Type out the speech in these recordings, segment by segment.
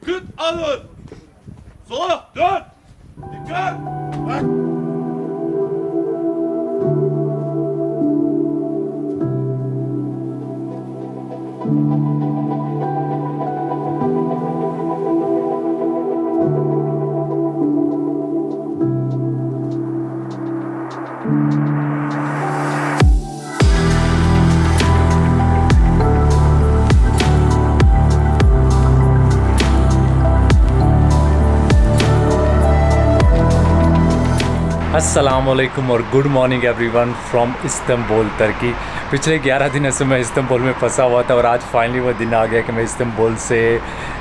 Yakıt alın. Sola dön. Dikkat. Bak. अस्सलामुअलैकुम और good morning everyone from Istanbul Turkey. पिछले 11 दिनों से मैं इस्तांबुल में फंसा हुआ था और आज फाइनली वो दिन आ गया कि मैं इस्तांबुल से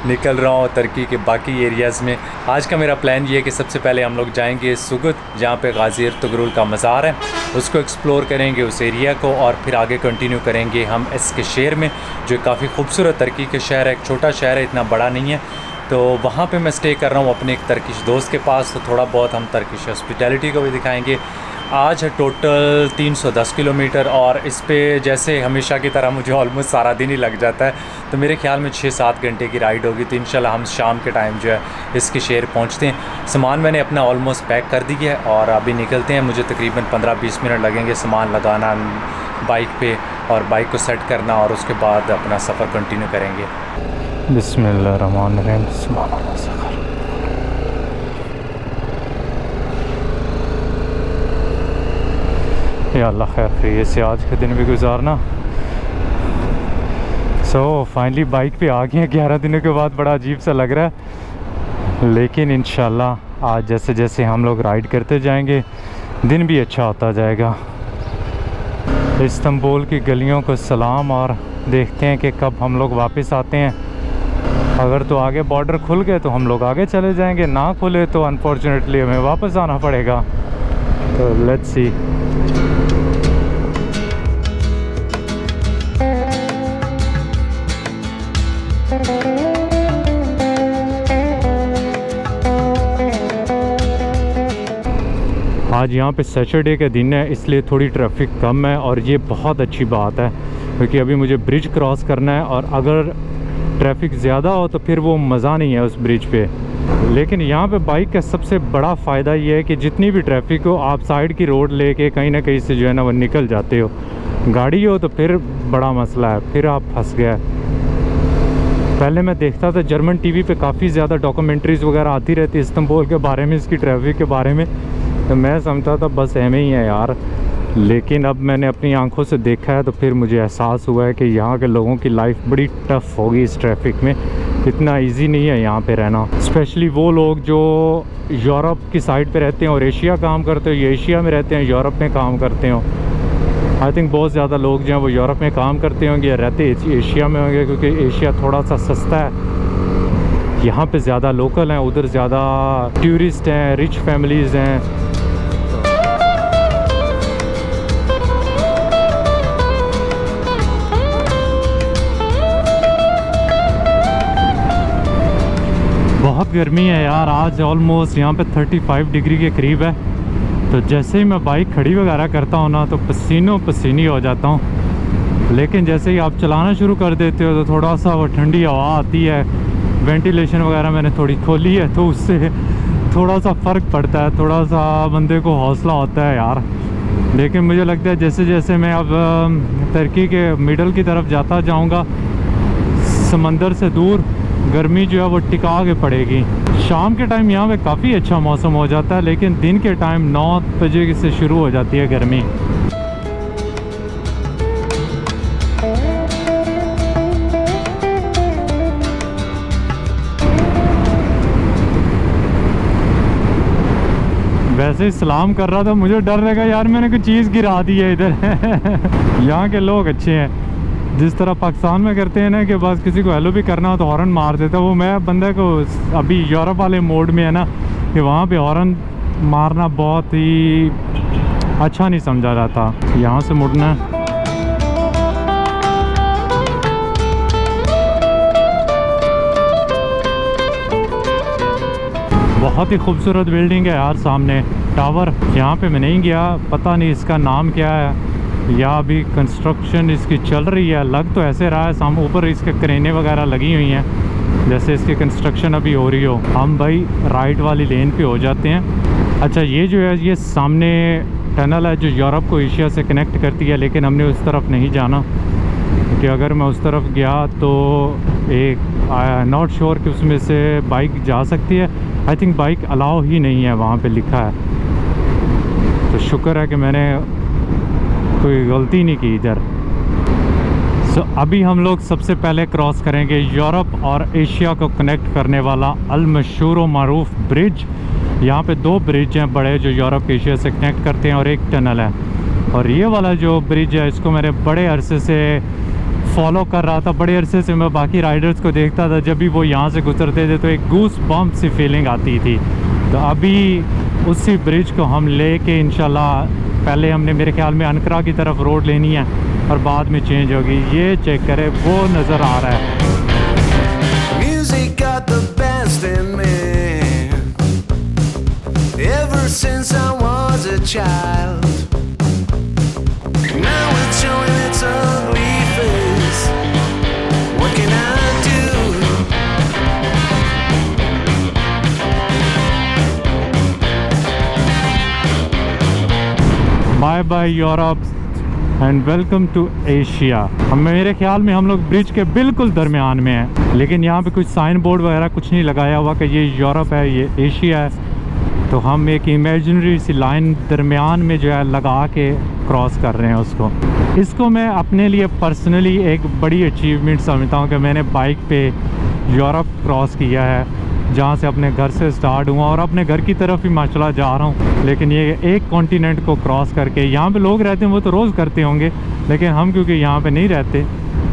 निकल रहा हूँ तुर्की के बाकी एरियाज़ में। आज का मेरा प्लान ये है कि सबसे पहले हम लोग जाएंगे सुगुत, जहाँ पे गाज़ी अर्तुगरुल का मज़ार है, उसको एक्सप्लोर करेंगे उस एरिया को, और फिर आगे कंटिन्यू करेंगे हम एस्कशेर में, जो काफ़ी खूबसूरत तुर्की के शहर है। एक छोटा शहर है, इतना बड़ा नहीं है, तो वहाँ पे मैं स्टे कर रहा हूँ अपने एक तर्किश दोस्त के पास। तो थोड़ा बहुत हम तर्किश हॉस्पिटैलिटी को भी दिखाएंगे। आज है टोटल 310 किलोमीटर और इस पे जैसे हमेशा की तरह मुझे ऑलमोस्ट सारा दिन ही लग जाता है, तो मेरे ख्याल में 6-7 घंटे की राइड होगी। तो इंशाल्लाह हम शाम के टाइम जो है इसके शहर पहुँचते हैं। सामान मैंने अपना ऑलमोस्ट पैक कर दिया है और अभी निकलते हैं। मुझे तकरीबन 15-20 मिनट लगेंगे सामान लगाना बाइक पे और बाइक को सेट करना, और उसके बाद अपना सफ़र कंटिन्यू करेंगे। बिस्मिल्लाहिर्रहमानिर्रहीम। या अल्लाह खैर खैरियत से आज के दिन भी गुजारना। फाइनली बाइक पे आ गए हैं 11 दिनों के बाद। बड़ा अजीब सा लग रहा है, लेकिन इंशाल्लाह आज जैसे जैसे हम लोग राइड करते जाएंगे दिन भी अच्छा होता जाएगा। इस्तांबुल की गलियों को सलाम, और देखते हैं कि कब हम लोग वापस आते हैं। अगर तो आगे बॉर्डर खुल गए तो हम लोग आगे चले जाएंगे, ना खुले तो अनफॉर्चुनेटली हमें वापस आना पड़ेगा। तो लेट्स सी। आज यहाँ पे सैटरडे का दिन है, इसलिए थोड़ी ट्रैफिक कम है, और ये बहुत अच्छी बात है क्योंकि अभी मुझे ब्रिज क्रॉस करना है, और अगर ट्रैफिक ज़्यादा हो तो फिर वो मज़ा नहीं है उस ब्रिज पे। लेकिन यहाँ पे बाइक का सबसे बड़ा फ़ायदा ये है कि जितनी भी ट्रैफिक हो आप साइड की रोड लेके कहीं ना कहीं से जो है ना वो निकल जाते हो। गाड़ी हो तो फिर बड़ा मसला है, फिर आप फंस गए। पहले मैं देखता था जर्मन टीवी पे काफ़ी ज़्यादा डॉक्यूमेंट्रीज़ वगैरह आती रहती इस्तांबुल के बारे में, इसकी ट्रैफिक के बारे में, तो मैं समझता था बस ऐसे ही है यार। लेकिन अब मैंने अपनी आंखों से देखा है तो फिर मुझे एहसास हुआ है कि यहाँ के लोगों की लाइफ बड़ी टफ़ होगी इस ट्रैफिक में। इतना इजी नहीं है यहाँ पे रहना, स्पेशली वो लोग जो यूरोप की साइड पे रहते हैं और एशिया काम करते हो, ये एशिया में रहते हैं यूरोप में काम करते हो। आई थिंक बहुत ज़्यादा लोग जो हैं वो यूरोप में काम करते होंगे या रहते एशिया में होंगे, क्योंकि एशिया थोड़ा सा सस्ता है। यहाँ पे ज़्यादा लोकल हैं, उधर ज़्यादा टूरिस्ट हैं, रिच फैमिलीज़ हैं। बहुत गर्मी है यार, आज ऑलमोस्ट यहाँ पे 35 डिग्री के करीब है। तो जैसे ही मैं बाइक खड़ी वगैरह करता हूँ ना तो पसीनों पसीनी हो जाता हूँ, लेकिन जैसे ही आप चलाना शुरू कर देते हो तो थोड़ा सा वो ठंडी हवा आती है, वेंटिलेशन वगैरह मैंने थोड़ी खोली है, तो उससे थोड़ा सा फ़र्क पड़ता है, थोड़ा सा बंदे को हौसला होता है यार। लेकिन मुझे लगता है जैसे जैसे मैं अब तुर्की के मिडल की तरफ जाता जाऊँगा, समंदर से दूर, गर्मी जो है वो टिका के पड़ेगी। शाम के टाइम यहाँ पे काफ़ी अच्छा मौसम हो जाता है, लेकिन दिन के टाइम 9 बजे से शुरू हो जाती है गर्मी। वैसे ही सलाम कर रहा था, मुझे डर लगा यार मैंने कोई चीज़ गिरा दी है इधर। यहाँ के लोग अच्छे हैं, जिस तरह पाकिस्तान में करते हैं ना कि बस किसी को हेलो भी करना हो तो हॉर्न मार देता है, वो मैं बंदे को अभी यूरोप वाले मोड में है ना कि वहाँ पे हॉर्न मारना बहुत ही अच्छा नहीं समझा जाता। यहाँ से मुड़ना है। बहुत ही खूबसूरत बिल्डिंग है यार, सामने टावर। यहाँ पे मैं नहीं गया, पता नहीं इसका नाम क्या है, या अभी कंस्ट्रक्शन इसकी चल रही है। लग तो ऐसे रहा है, सामने ऊपर इसके क्रेनें वगैरह लगी हुई हैं, जैसे इसकी कंस्ट्रक्शन अभी हो रही हो। हम भाई राइट वाली लेन पे हो जाते हैं। अच्छा, ये जो है ये सामने टनल है जो यूरोप को एशिया से कनेक्ट करती है, लेकिन हमने उस तरफ नहीं जाना क्योंकि अगर मैं उस तरफ गया तो एक नॉट श्योर कि उसमें से बाइक जा सकती है। आई थिंक बाइक अलाउ ही नहीं है, वहाँ पे लिखा है। तो शुक्र है कि मैंने कोई गलती नहीं की इधर। सो अभी हम लोग सबसे पहले क्रॉस करेंगे यूरोप और एशिया को कनेक्ट करने वाला अल मशहूर व मारूफ ब्रिज। यहाँ पे 2 ब्रिज हैं बड़े जो यूरोप एशिया से कनेक्ट करते हैं और एक टनल है। और ये वाला जो ब्रिज है इसको मैंने बड़े अरसे से फॉलो कर रहा था। बड़े अरसे से मैं बाकी राइडर्स को देखता था, जब भी वो यहाँ से गुजरते थे तो एक गूस बम्प सी फीलिंग आती थी। तो अभी उसी ब्रिज को हम लेके इंशाल्लाह, पहले हमने मेरे ख्याल में अनकरा की तरफ रोड लेनी है और बाद में चेंज होगी। ये चेक करें, वो नज़र आ रहा है। Music got the best in me. Ever since I was a child. Now it's showing its ugly face. What can I do? Bye bye Europe and welcome to Asia. मेरे ख्याल में हम लोग ब्रिज के बिल्कुल दरमियान में हैं, लेकिन यहाँ पे कुछ साइन बोर्ड वगैरह कुछ नहीं लगाया हुआ कि ये यूरोप है ये एशिया है। तो हम एक इमेजिनरी सी लाइन दरमियान में जो है लगा के क्रॉस कर रहे हैं उसको। इसको मैं अपने लिए पर्सनली एक बड़ी अचीवमेंट समझता हूँ कि मैंने बाइक पे यूरोप क्रॉस किया है, जहाँ से अपने घर से स्टार्ट हुआ और अपने घर की तरफ ही माशाल्लाह जा रहा हूँ। लेकिन ये एक कॉन्टिनेंट को क्रॉस करके, यहाँ पे लोग रहते हैं वो तो रोज़ करते होंगे, लेकिन हम क्योंकि यहाँ पे नहीं रहते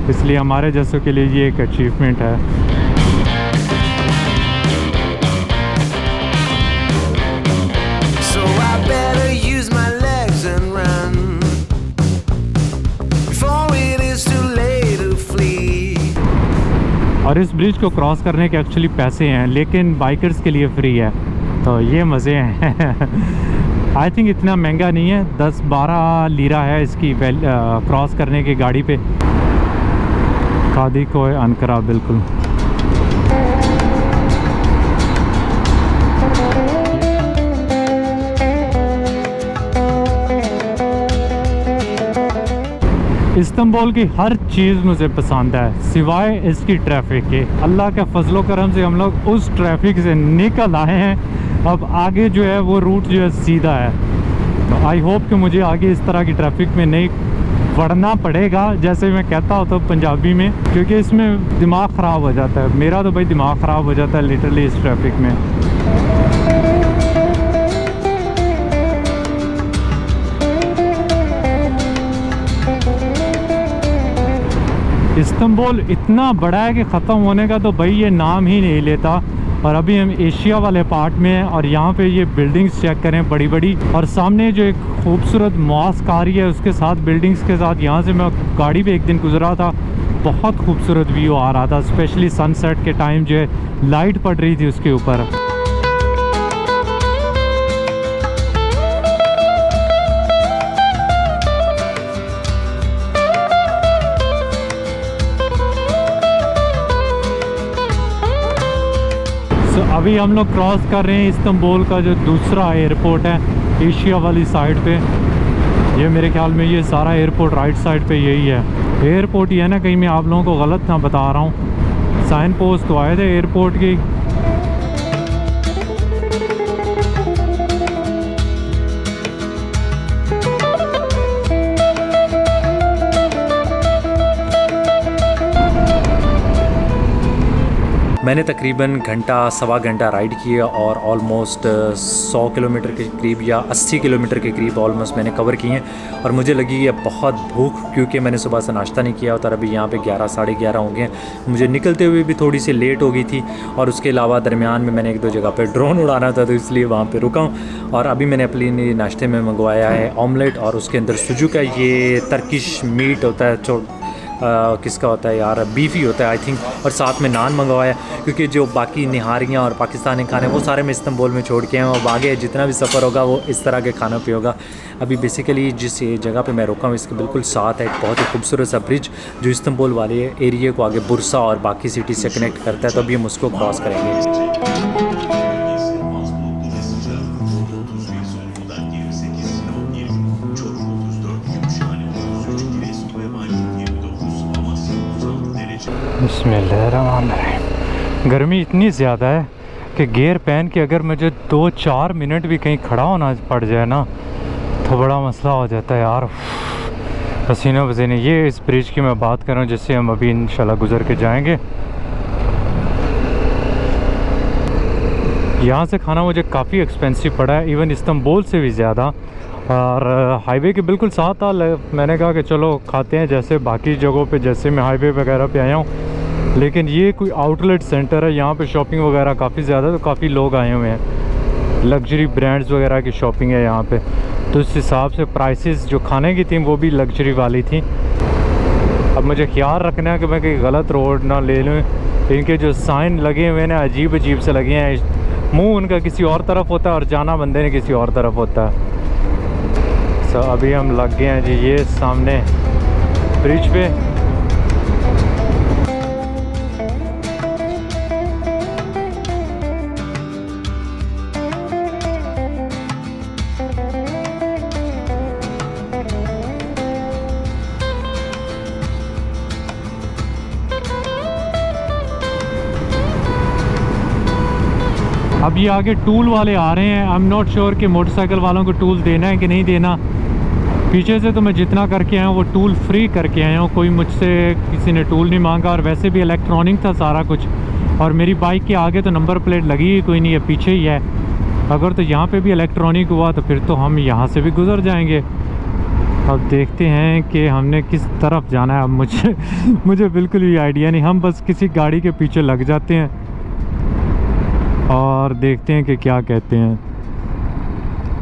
इसलिए हमारे जैसों के लिए ये एक अचीवमेंट है। So I better use my legs and run before it is too late to flee. और इस ब्रिज को क्रॉस करने के एक्चुअली पैसे हैं, लेकिन बाइकर्स के लिए फ्री है, तो ये मज़े हैं। आई थिंक इतना महंगा नहीं है, 10-12 लीरा है इसकी क्रॉस करने की गाड़ी पे। कादी को अनकरा बिल्कुल। इस्तांबुल की हर चीज़ मुझे पसंद है सिवाय इसकी ट्रैफिक के। अल्लाह के फजलो करम से हम लोग उस ट्रैफिक से निकल आए हैं। अब आगे जो है वो रूट जो है सीधा है, तो आई होप कि मुझे आगे इस तरह की ट्रैफिक में नहीं पड़ना पड़ेगा, जैसे मैं कहता होता हूँ पंजाबी में, क्योंकि इसमें दिमाग ख़राब हो जाता है। मेरा तो भाई दिमाग ख़राब हो जाता है लिटरली इस ट्रैफिक में। इस्तांबुल इतना बड़ा है कि ख़त्म होने का तो भाई ये नाम ही नहीं लेता। और अभी हम एशिया वाले पार्ट में हैं और यहाँ पे ये बिल्डिंग्स चेक करें बड़ी बड़ी, और सामने जो एक खूबसूरत मॉस्क आ रही है उसके साथ बिल्डिंग्स के साथ। यहाँ से मैं गाड़ी पे एक दिन गुजरा था, बहुत खूबसूरत व्यू आ रहा था, स्पेशली सनसेट के टाइम जो है लाइट पड़ रही थी उसके ऊपर। अभी हम लोग क्रॉस कर रहे हैं इस्तांबुल का जो दूसरा एयरपोर्ट है एशिया वाली साइड पे। ये मेरे ख्याल में ये सारा एयरपोर्ट राइट साइड पे यही है। एयरपोर्ट ही है ना, कहीं मैं आप लोगों को गलत ना बता रहा हूँ। साइन पोस्ट तो आए थे एयरपोर्ट की। मैंने तकरीबन घंटा सवा घंटा राइड किया और ऑलमोस्ट 100 किलोमीटर के करीब या 80 किलोमीटर के करीब ऑलमोस्ट मैंने कवर किए हैं। और मुझे लगी है बहुत भूख, क्योंकि मैंने सुबह से नाश्ता नहीं किया और अभी यहाँ पे 11 साढ़े 11 हो गए। मुझे निकलते हुए भी थोड़ी सी लेट हो गई थी, और उसके अलावा दरमियान में मैंने 1-2 जगह पर ड्रोन उड़ाना था, तो इसलिए वहाँ पर रुका हूँ। और अभी मैंने अपने नाश्ते में मंगवाया है ऑमलेट, और उसके अंदर सुजू का ये तर्किश मीट होता है, किसका होता है यार, बीफ ही होता है आई थिंक, और साथ में नान मंगवाया क्योंकि जो बाकी निहारियाँ और पाकिस्तानी खाने वो सारे मैं इस्तांबुल में छोड़ के आया हूँ। अब आगे जितना भी सफ़र होगा वो इस तरह के खाना पे होगा। अभी बेसिकली जिस जगह पे मैं रोका हूँ इसके बिल्कुल साथ है एक बहुत ही खूबसूरत सा ब्रिज जो इस्तांबुल वाले एरिया को आगे बुरसा और बाकी सिटी से कनेक्ट करता है, तो अभी हम उसको क्रॉस करेंगे। बिस्मिल्लाहिर्रहमानिर्रहीम। गर्मी इतनी ज़्यादा है कि गियर पहन के अगर मुझे 2-4 मिनट भी कहीं खड़ा होना पड़ जाए ना तो बड़ा मसला हो जाता है यार, पसीने पसीने। ये इस ब्रिज की मैं बात कर रहा हूँ जिससे हम अभी इंशाल्लाह गुज़र के जाएंगे। यहाँ से खाना मुझे काफ़ी एक्सपेंसिव पड़ा है, इवन इस्तांबुल से भी ज़्यादा, और हाईवे के बिल्कुल साथ था। मैंने कहा कि चलो खाते हैं जैसे बाकी जगहों पे, जैसे मैं हाईवे वगैरह पे आया हूँ, लेकिन ये कोई आउटलेट सेंटर है, यहाँ पे शॉपिंग वगैरह काफ़ी ज़्यादा, तो काफ़ी लोग आए हुए हैं, लग्जरी ब्रांड्स वगैरह की शॉपिंग है यहाँ पे, तो इस हिसाब से प्राइसेस जो खाने की थी वो भी लग्जरी वाली थी। अब मुझे ख्याल रखना है कि मैं कहीं गलत रोड ना ले लूँ। इनके जो साइन लगे हुए हैं ना अजीब अजीब से लगे हैं, मुँह उनका किसी और तरफ होता है और जाना बंदे ने किसी और तरफ होता है। तो अभी हम लग गए हैं जी ये सामने ब्रिज पे। अब ये आगे टूल वाले आ रहे हैं। आई एम नॉट श्योर कि मोटरसाइकिल वालों को टूल देना है कि नहीं देना। पीछे से तो मैं जितना करके आया हूँ वो टूल फ्री करके आया हूँ, कोई मुझसे किसी ने टूल नहीं मांगा, और वैसे भी इलेक्ट्रॉनिक था सारा कुछ, और मेरी बाइक के आगे तो नंबर प्लेट लगी ही कोई नहीं है, पीछे ही है। अगर तो यहाँ पे भी इलेक्ट्रॉनिक हुआ तो फिर तो हम यहाँ से भी गुज़र जाएंगे। अब देखते हैं कि हमने किस तरफ जाना है। अब मुझे बिल्कुल भी आइडिया नहीं। हम बस किसी गाड़ी के पीछे लग जाते हैं और देखते हैं कि क्या कहते हैं।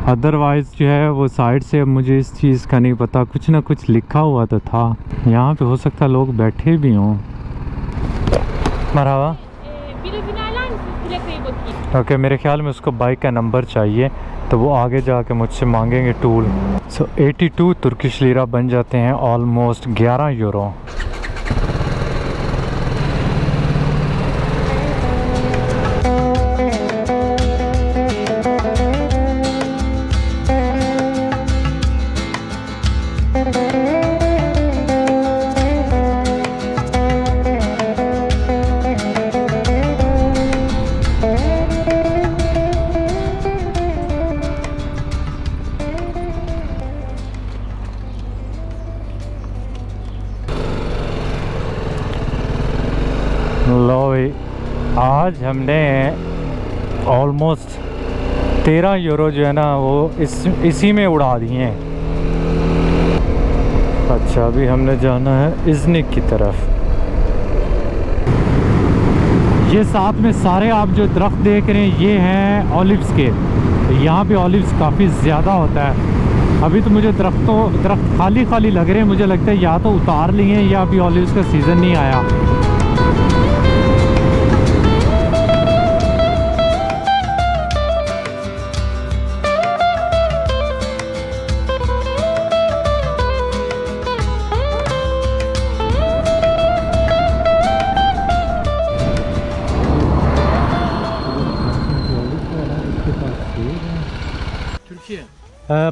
अदरवाइज़ जो है वो साइड से मुझे इस चीज़ का नहीं पता, कुछ ना कुछ लिखा हुआ तो था यहाँ पे, हो सकता लोग बैठे भी हों। मरहबा। ओके, मेरे ख्याल में उसको बाइक का नंबर चाहिए, तो वो आगे जाके मुझसे मांगेंगे टूल। सो 82 तुर्किश लीरा बन जाते हैं ऑलमोस्ट 11 यूरो। लो भाई, आज हमने ऑलमोस्ट 13 यूरो जो है ना वो इसी में उड़ा दिए हैं। अच्छा, अभी हमने जाना है इज़निक की तरफ। ये साथ में सारे आप जो दरख्त देख रहे हैं ये हैं ऑलिव्स के। यहाँ पे ऑलिव्स काफ़ी ज़्यादा होता है। अभी तो मुझे दरख्त खाली खाली लग रहे हैं, मुझे लगता है या तो उतार लिए हैं या अभी ऑलिव्स का सीज़न नहीं आया।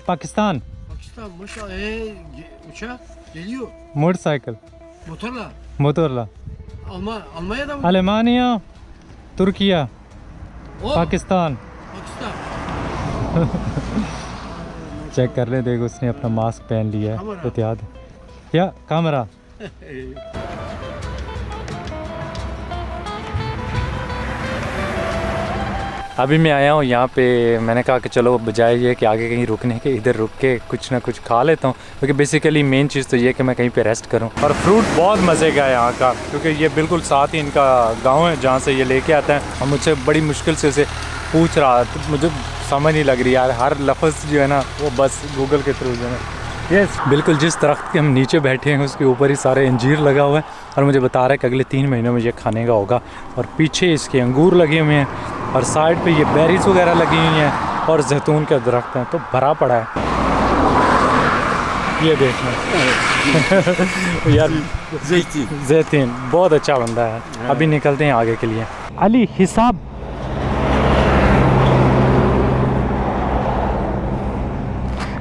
Pakistan. Pakistan maşallah uçak geliyor. Motorcycle. Motorla. Motorla. Almanya'da mı? Almanya, Türkiye, O, Pakistan. Pakistan. Check कर ले, देखो उसने अपना मास्क पहन लिया है, कैमरा। एहतियात है। या कैमरा। अभी मैं आया हूँ यहाँ पे, मैंने कहा कि चलो बजाय ये कि आगे कहीं रुकने के इधर रुक के कुछ ना कुछ खा लेता हूँ, क्योंकि बेसिकली मेन चीज़ तो ये कि मैं कहीं पे रेस्ट करूँ। और फ्रूट बहुत मज़े का है यहाँ का, क्योंकि ये बिल्कुल साथ ही इनका गांव है जहाँ से ये लेके आता है। और मुझसे बड़ी मुश्किल से उसे पूछ रहा, तो मुझे समझ नहीं लग रही यार, हर लफ्ज़ जो है ना वो बस गूगल के थ्रू जो है यस बिल्कुल, जिस दरख्त के हम नीचे बैठे हैं उसके ऊपर ही सारे अंजीर लगा हुआ है और मुझे बता रहा है कि अगले 3 महीनों में ये खाने का होगा। और पीछे इसके अंगूर लगे हुए हैं और साइड पे ये बेरीज वगैरह लगी हुई हैं और जैतून के दरख्त हैं, तो भरा पड़ा है। ये देखना यार, जैतून बहुत अच्छा बंदा है। अभी निकलते हैं आगे के लिए। अली हिसाब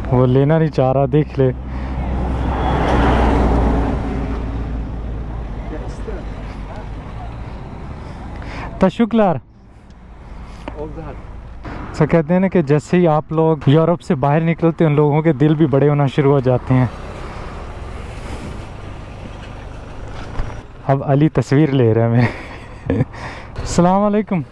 वो लेना नहीं चाह रहा, देख ले। तशुक्लार तो कहते हैं ना कि जैसे ही आप लोग यूरोप से बाहर निकलते हैं उन लोगों के दिल भी बड़े होना शुरू हो जाते हैं। अब अली तस्वीर ले रहा है मेरे। अस्सलाम वालेकुम।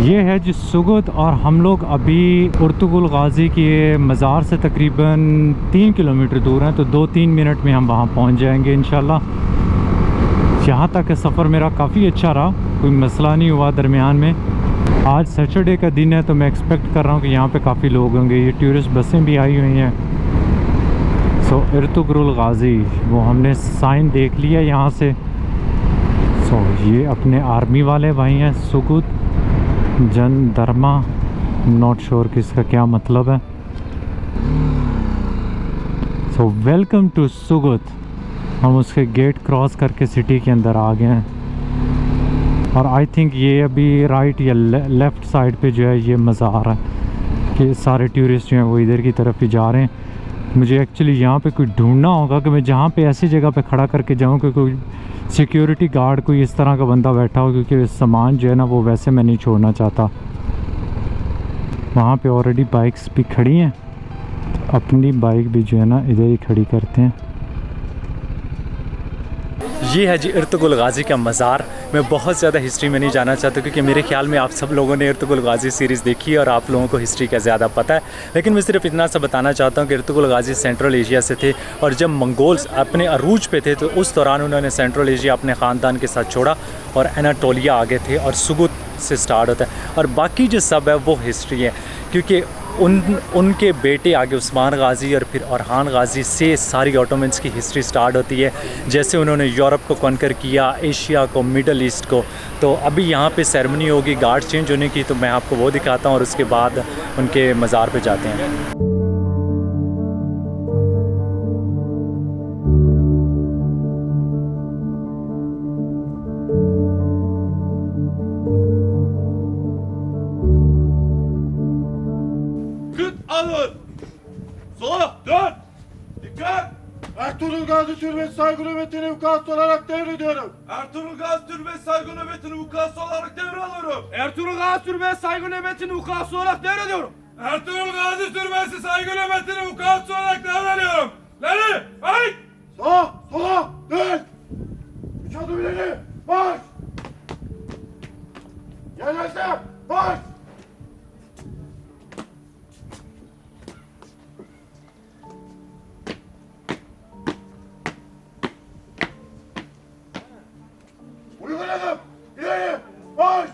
ये है जी सुगुत और हम लोग अभी अर्तुगरुल गाजी के मज़ार से तकरीबन 3 किलोमीटर दूर हैं, तो 2-3 मिनट में हम वहाँ पहुँच जाएंगे इंशाल्लाह। यहाँ तक का सफ़र मेरा काफ़ी अच्छा रहा, कोई मसला नहीं हुआ दरमियान में। आज सैटरडे का दिन है तो मैं एक्सपेक्ट कर रहा हूँ कि यहाँ पे काफ़ी लोग होंगे। ये टूरिस्ट बसें भी आई हुई हैं। सो अर्तुगरुल गाजी वो हमने साइन देख लिया यहाँ से। सो ये अपने आर्मी वाले भाई हैं। सुगुत जन धर्मा, नॉट श्योर कि इसका क्या मतलब है। So welcome to Sogut. हम उसके गेट क्रॉस करके सिटी के अंदर आ गए हैं और आई थिंक ये अभी राइट या लेफ़्ट साइड पे जो है ये मज़ार है कि सारे टूरिस्ट जो हैं वो इधर की तरफ ही जा रहे हैं। मुझे एक्चुअली यहाँ पे कोई ढूंढना होगा कि मैं जहाँ पे ऐसी जगह पे खड़ा करके जाऊँ कि कोई सिक्योरिटी गार्ड कोई इस तरह का बंदा बैठा हो, क्योंकि सामान जो है ना वो वैसे मैं नहीं छोड़ना चाहता। वहाँ पे ऑलरेडी बाइक्स भी खड़ी हैं, तो अपनी बाइक भी जो है ना इधर ही खड़ी करते हैं। ये है जी अर्तुगरुल गाजी का मज़ार। मैं बहुत ज़्यादा हिस्ट्री में नहीं जाना चाहता क्योंकि मेरे ख्याल में आप सब लोगों ने अर्तुगरुल गाजी सीरीज़ देखी है और आप लोगों को हिस्ट्री का ज़्यादा पता है। लेकिन मैं सिर्फ इतना सा बताना चाहता हूँ कि अर्तुगरुल गाजी सेंट्रल एशिया से थे और जब मंगोल्स अपने अरूज पे थे तो उस दौरान उन्होंने सेंट्रल एशिया अपने ख़ानदान के साथ छोड़ा और एनाटोलिया आगे थे और सुगुत से स्टार्ट होता है। और बाकी जो सब है वो हिस्ट्री है, क्योंकि उनके बेटे आगे उस्मान गाजी और फिर ओरहान गाजी से सारी ऑटोमन्स की हिस्ट्री स्टार्ट होती है। जैसे उन्होंने यूरोप को कॉन्कर किया, एशिया को, मिडल ईस्ट को। तो अभी यहाँ पे सेरेमनी होगी गार्ड चेंज होने की, तो मैं आपको वो दिखाता हूँ और उसके बाद उनके मज़ार पे जाते हैं। Alın. Sola dön. Dikkat. Ertuğrul Gazi Türbesi saygı nöbetini vukuatlı olarak devrediyorum. Ertuğrul Gazi Türbesi saygı nöbetini vukuatlı olarak devralıyorum. Ertuğrul Gazi Türbesi saygı nöbetini vukuatlı olarak devrediyorum. Ertuğrul Gazi Türbesi saygı nöbetini vukuatlı olarak devrediyorum. Leri, ay! Sağa, sola, dön. 3 adım ileri, marş. Yerleşte, marş. Uyguladım. İleri, marş.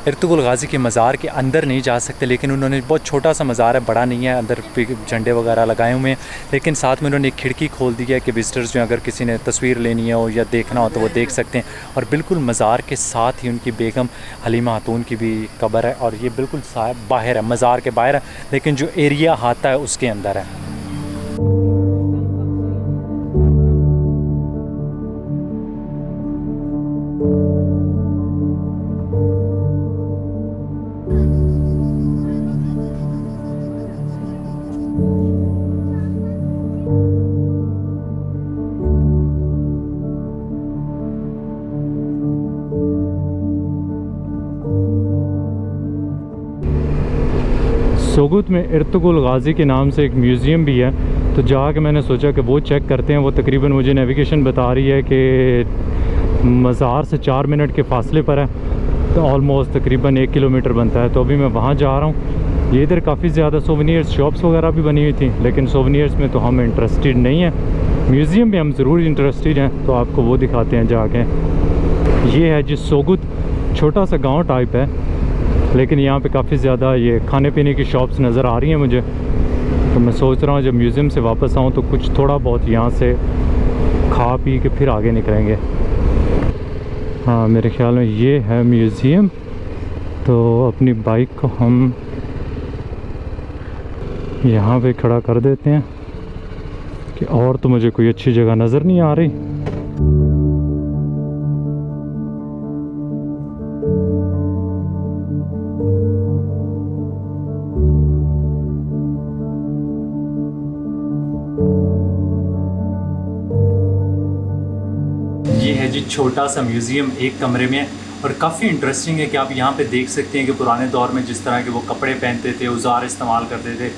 Ertugrul Ghazi के मज़ार के अंदर नहीं जा सकते, लेकिन उन्होंने बहुत छोटा सा मज़ार है, बड़ा नहीं है। अंदर झंडे वगैरह लगाए हुए हैं, लेकिन साथ में उन्होंने एक खिड़की खोल दी है कि विजिटर्स जो अगर किसी ने तस्वीर लेनी हो या देखना हो तो वो देख सकते हैं। और बिल्कुल मज़ार के साथ ही उनकी बेगम हलीमा खातून की भी कब्र है और ये बिल्कुल बाहर है, मज़ार के बाहर है, लेकिन जो एरिया आता है उसके अंदर है। सुगुत में अर्तुगरुल गाजी के नाम से एक म्यूज़ियम भी है, तो जाके मैंने सोचा कि वो चेक करते हैं। वो तकरीबन मुझे नेविगेशन बता रही है कि मज़ार से 4 मिनट के फासले पर है तो ऑलमोस्ट तकरीबन 1 किलोमीटर बनता है। तो अभी मैं वहाँ जा रहा हूँ। ये इधर काफ़ी ज़्यादा सोवेनियर्स शॉप्स वगैरह भी बनी हुई थी, लेकिन सोवेनियर्स में तो हम इंटरेस्टेड नहीं हैं। म्यूज़ियम में हम ज़रूर इंटरेस्टेड हैं, तो आपको वो दिखाते हैं जाके। ये है जी सोगुत, छोटा सा गांव टाइप है, लेकिन यहाँ पे काफ़ी ज़्यादा ये खाने पीने की शॉप्स नज़र आ रही हैं मुझे। तो मैं सोच रहा हूँ जब म्यूज़ियम से वापस आऊँ तो कुछ थोड़ा बहुत यहाँ से खा पी के फिर आगे निकलेंगे। हाँ, मेरे ख्याल में ये है म्यूज़ियम। तो अपनी बाइक को हम यहाँ पे खड़ा कर देते हैं कि और तो मुझे कोई अच्छी जगह नज़र नहीं आ रही। ये है जी छोटा सा म्यूज़ियम, एक कमरे में, और काफ़ी इंटरेस्टिंग है कि आप यहाँ पे देख सकते हैं कि पुराने दौर में जिस तरह के वो कपड़े पहनते थे, औजार इस्तेमाल करते थे,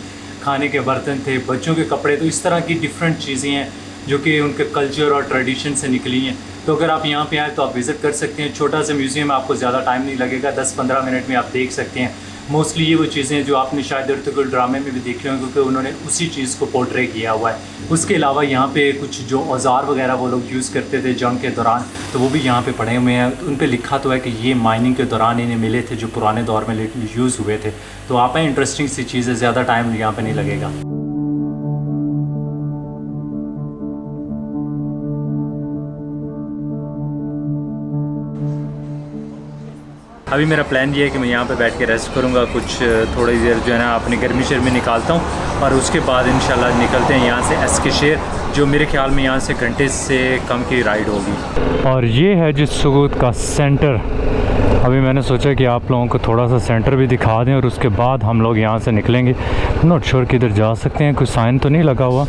खाने के बर्तन थे, बच्चों के कपड़े, तो इस तरह की डिफरेंट चीज़ें हैं जो कि उनके कल्चर और ट्रेडिशन से निकली हैं। तो अगर आप यहाँ पे आए तो आप विज़िट कर सकते हैं। छोटा सा म्यूज़ियम, आपको ज़्यादा टाइम नहीं लगेगा, 10-15 मिनट में आप देख सकते हैं। मोस्टली ये वो चीज़ें हैं जो आपने शायद अर्तुगरुल ड्रामे में भी देखी होंगी, क्योंकि उन्होंने उसी चीज़ को पोर्ट्रे किया हुआ है। उसके अलावा यहाँ पे कुछ जो औजार वगैरह वो लोग यूज़ करते थे जंग के दौरान, तो वो भी यहाँ पे पड़े हुए हैं। उन पे लिखा तो है कि ये माइनिंग के दौरान इन्हें मिले थे, जो पुराने दौर में यूज़ हुए थे। तो आप इंटरेस्टिंग सी चीज़ है, ज़्यादा टाइम यहाँ पर नहीं लगेगा। अभी मेरा प्लान ये है कि मैं यहाँ पे बैठ के रेस्ट करूँगा, कुछ थोड़ी देर जो है ना अपनी गर्मी शर्मी निकालता हूँ, और उसके बाद इंशाल्लाह निकलते हैं यहाँ से एस्केशेर, जो मेरे ख्याल में यहाँ से घंटे से कम की राइड होगी। और ये है जिस सुगुत का सेंटर। अभी मैंने सोचा कि आप लोगों को थोड़ा सा सेंटर भी दिखा दें और उसके बाद हम लोग यहाँ से निकलेंगे। नॉट श्योर किधर जा सकते हैं, कोई साइन तो नहीं लगा हुआ।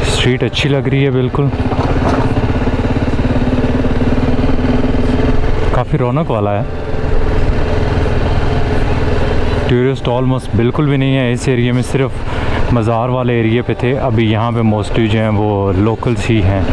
स्ट्रीट अच्छी लग रही है बिल्कुल, काफ़ी रौनक वाला है। टूरिस्ट ऑलमोस्ट बिल्कुल भी नहीं है इस एरिया में, सिर्फ मज़ार वाले एरिया पे थे। अभी यहाँ पे मोस्टली जो हैं वो लोकल्स ही हैं।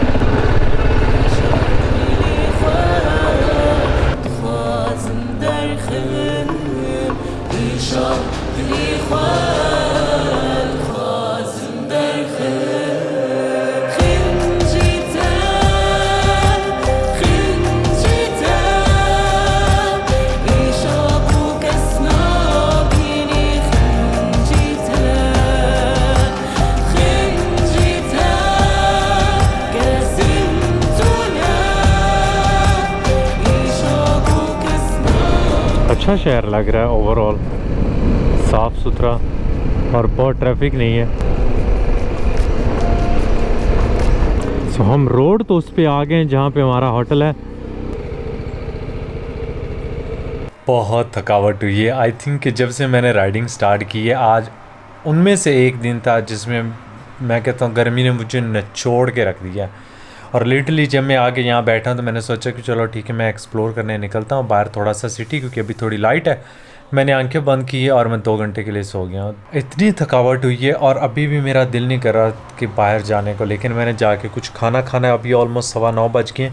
अच्छा शहर लग रहा है ओवरऑल, साफ़ सुथरा और बहुत ट्रैफिक नहीं है। सो हम रोड तो उस पे आ गए हैं जहाँ पे हमारा होटल है। बहुत थकावट हुई है। आई थिंक कि जब से मैंने राइडिंग स्टार्ट की है, आज उनमें से एक दिन था जिसमें मैं कहता हूँ गर्मी ने मुझे निचोड़ के रख दिया। और लिटरली जब मैं आके यहाँ बैठा तो मैंने सोचा कि चलो ठीक है, मैं एक्सप्लोर करने निकलता हूँ बाहर थोड़ा सा सिटी, क्योंकि अभी थोड़ी लाइट है। मैंने आंखें बंद की है और मैं 2 घंटे के लिए सो गया। इतनी थकावट हुई है और अभी भी मेरा दिल नहीं कर रहा कि बाहर जाने को, लेकिन मैंने जाके कुछ खाना खाना है। अभी ऑलमोस्ट 9:15 बज गए।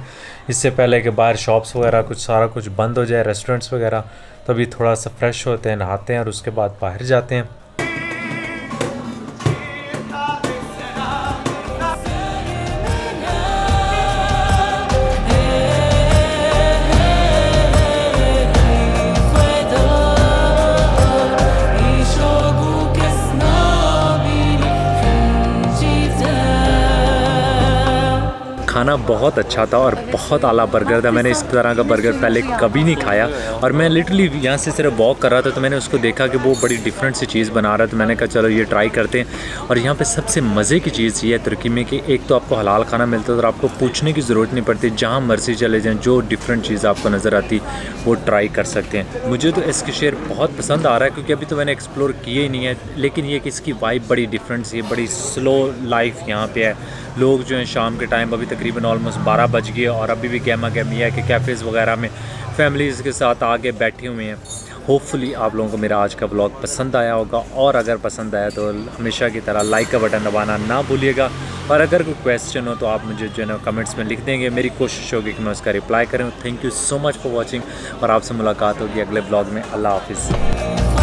इससे पहले कि बाहर शॉप्स वगैरह कुछ सारा कुछ बंद हो जाए, रेस्टोरेंट्स वगैरह, तो अभी थोड़ा सा फ्रेश होते हैं, नहाते हैं और उसके बाद बाहर जाते हैं। खाना बहुत अच्छा था और बहुत आला बर्गर था। मैंने इस तरह का बर्गर पहले कभी नहीं खाया, और मैं लिटरली यहाँ से सिर्फ वॉक कर रहा था तो मैंने उसको देखा कि वो बड़ी डिफरेंट सी चीज़ बना रहा था। तो मैंने कहा चलो ये ट्राई करते हैं। और यहाँ पे सबसे मज़े की चीज़ ये है तुर्की में कि एक तो आपको हलाल खाना मिलता है और आपको पूछने की ज़रूरत नहीं पड़ती, जहाँ मर्जी चले जाएँ, जो डिफरेंट चीज़ आपको नज़र आती वो ट्राई कर सकते हैं। मुझे तो एस्केशेर बहुत पसंद आ रहा है, क्योंकि अभी तो मैंने एक्सप्लोर किए ही नहीं है, लेकिन ये कि इसकी वाइब बड़ी डिफरेंट सी है, बड़ी स्लो लाइफ यहाँ पे है। लोग जो हैं शाम के टाइम, अभी तकरीबन ऑलमोस्ट 12 बज गए और अभी भी गहमा गहमी है कि कैफ़ेज़ वगैरह में फैमिलीज़ के साथ आके बैठे हुए हैं। होपफुली आप लोगों को मेरा आज का व्लॉग पसंद आया होगा, और अगर पसंद आया तो हमेशा की तरह लाइक का बटन दबाना ना भूलिएगा। और अगर कोई क्वेश्चन हो तो आप मुझे जो है ना कमेंट्स में लिख देंगे, मेरी कोशिश होगी कि मैं उसका रिप्लाई करूँ। Thank you so much for watching और आपसे मुलाकात होगी अगले ब्लॉग में। अल्लाह हाफिज़।